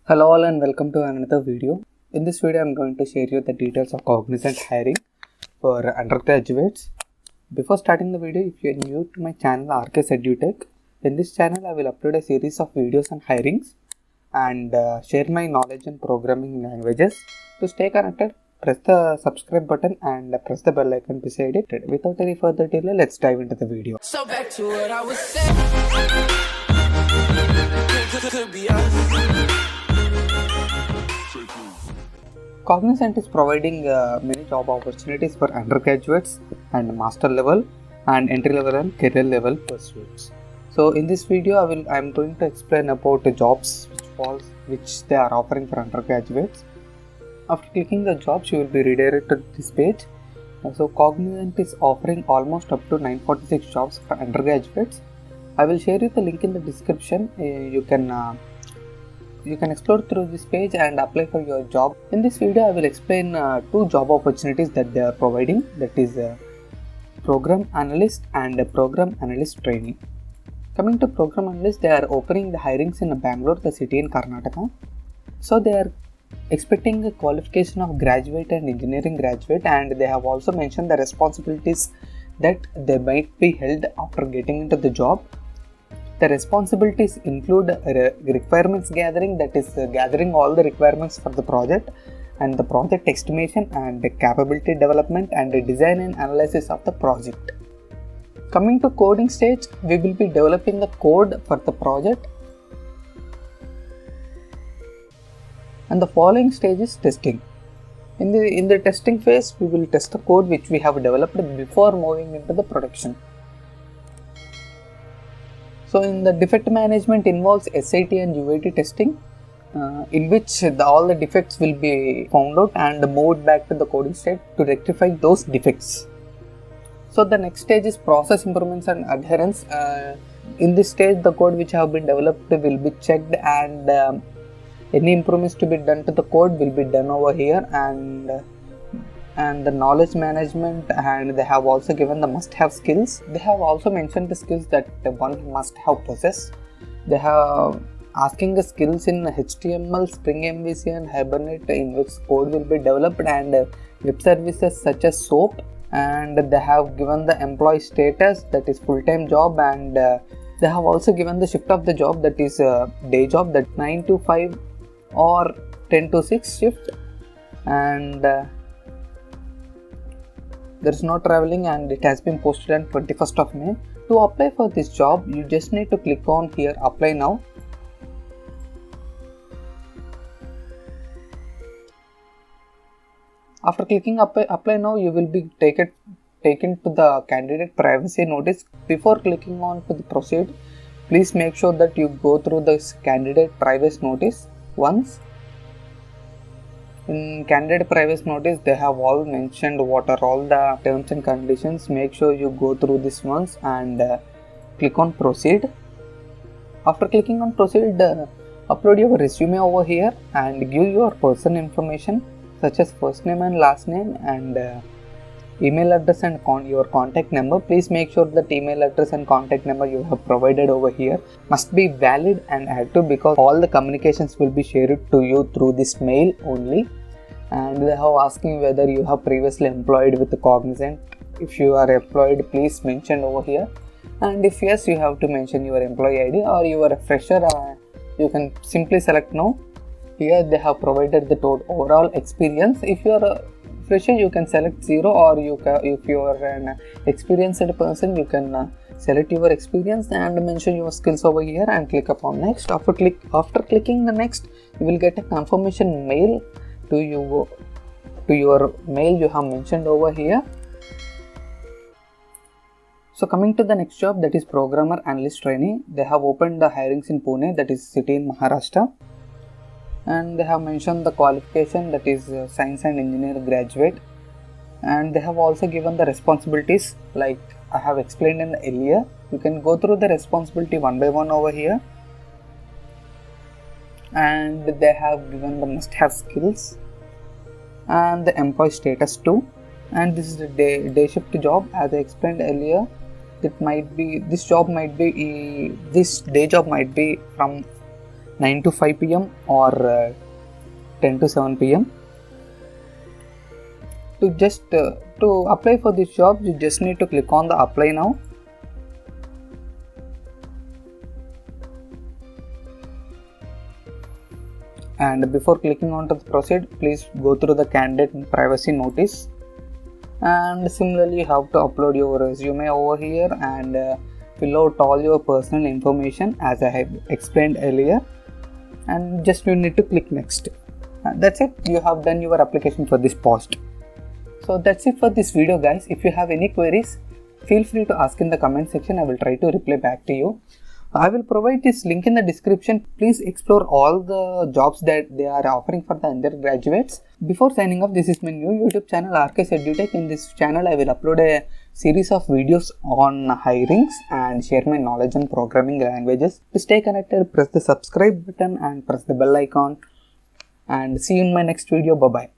Hello all and welcome to another video. In this video I am going to share you the details of Cognizant hiring for undergraduates. Before starting the video, if you are new to my channel RK EduTech, in this channel I will upload a series of videos on hirings and share my knowledge in programming languages. To stay connected, press the subscribe button and press the bell icon beside it. Without any further delay, let's dive into the video. So back to what I was saying. Could be us. Cognizant is providing many job opportunities for undergraduates and master level and entry level and career level pursuits. So in this video I am going to explain about the jobs which they are offering for undergraduates. After clicking the jobs, you will be redirected to this page. So Cognizant is offering almost up to 946 jobs for undergraduates. I will share you the link in the description. You can explore through this page and apply for your job. In this video, I will explain two job opportunities that they are providing, that is program analyst and program analyst trainee. Coming to program analyst, they are opening the hirings in Bangalore, the city in Karnataka. So they are expecting a qualification of graduate and engineering graduate, and they have also mentioned the responsibilities that they might be held after getting into the job. The responsibilities include requirements gathering, that is gathering all the requirements for the project, and the project estimation and the capability development and the design and analysis of the project. Coming to coding stage, we will be developing the code for the project, and the following stage is testing. In the testing phase, we will test the code which we have developed before moving into the production. So in the defect management involves SIT and UAT testing, in which all the defects will be found out and moved back to the coding stage to rectify those defects. So the next stage is process improvements and adherence. In this stage, the code which have been developed will be checked, and any improvements to be done to the code will be done over here, and the knowledge management, and they have also given the must-have skills. They have also mentioned the skills that one must have possessed. They have asking the skills in HTML, Spring MVC and Hibernate, in which code will be developed, and web services such as SOAP. And they have given the employee status, that is full-time job, and they have also given the shift of the job, that is day job, that 9 to 5 or 10 to 6 shift, and there is no traveling, and it has been posted on 21st of May. To apply for this job, you just need to click on here apply now. After clicking apply now, you will be taken to the candidate privacy notice. Before clicking on to the proceed, please make sure that you go through this candidate privacy notice once. In candidate privacy notice, they have all mentioned what are all the terms and conditions. Make sure you go through this once and click on proceed. After clicking on proceed, upload your resume over here and give your personal information such as first name and last name, and email address and your contact number. Please make sure that email address and contact number you have provided over here must be valid and active, because all the communications will be shared to you through this mail only. And they have asking whether you have previously employed with the Cognizant. If you are employed, please mention over here, and if yes, you have to mention your employee ID, or you are a fresher, you can simply select no. Here they have provided the total overall experience. If you are a fresher, you can select 0, or if you are an experienced person, you can select your experience and mention your skills over here and click upon next. After clicking the next, you will get a confirmation mail to your mail you have mentioned over here. So coming to the next job, that is programmer analyst trainee. They have opened the hirings in Pune, that is city in Maharashtra, and they have mentioned the qualification, that is science and engineering graduate, and they have also given the responsibilities like I have explained in earlier. You can go through the responsibility one by one over here, and they have given the must-have skills and the employee status too. And this is a day shift job, as I explained earlier. This day job might be from 9 to 5 pm or 10 to 7 pm. To apply for this job, you just need to click on the apply now. And before clicking on to the proceed, please go through the candidate privacy notice. And similarly, you have to upload your resume over here and fill out all your personal information as I have explained earlier. And just you need to click next. That's it. You have done your application for this post. So that's it for this video, guys. If you have any queries, feel free to ask in the comment section. I will try to reply back to you. I will provide this link in the description. Please explore all the jobs that they are offering for the undergraduates. Before signing off, this is my new YouTube channel, RKS EduTech. In this channel, I will upload a series of videos on hirings and share my knowledge on programming languages. To stay connected, press the subscribe button and press the bell icon. And see you in my next video. Bye bye.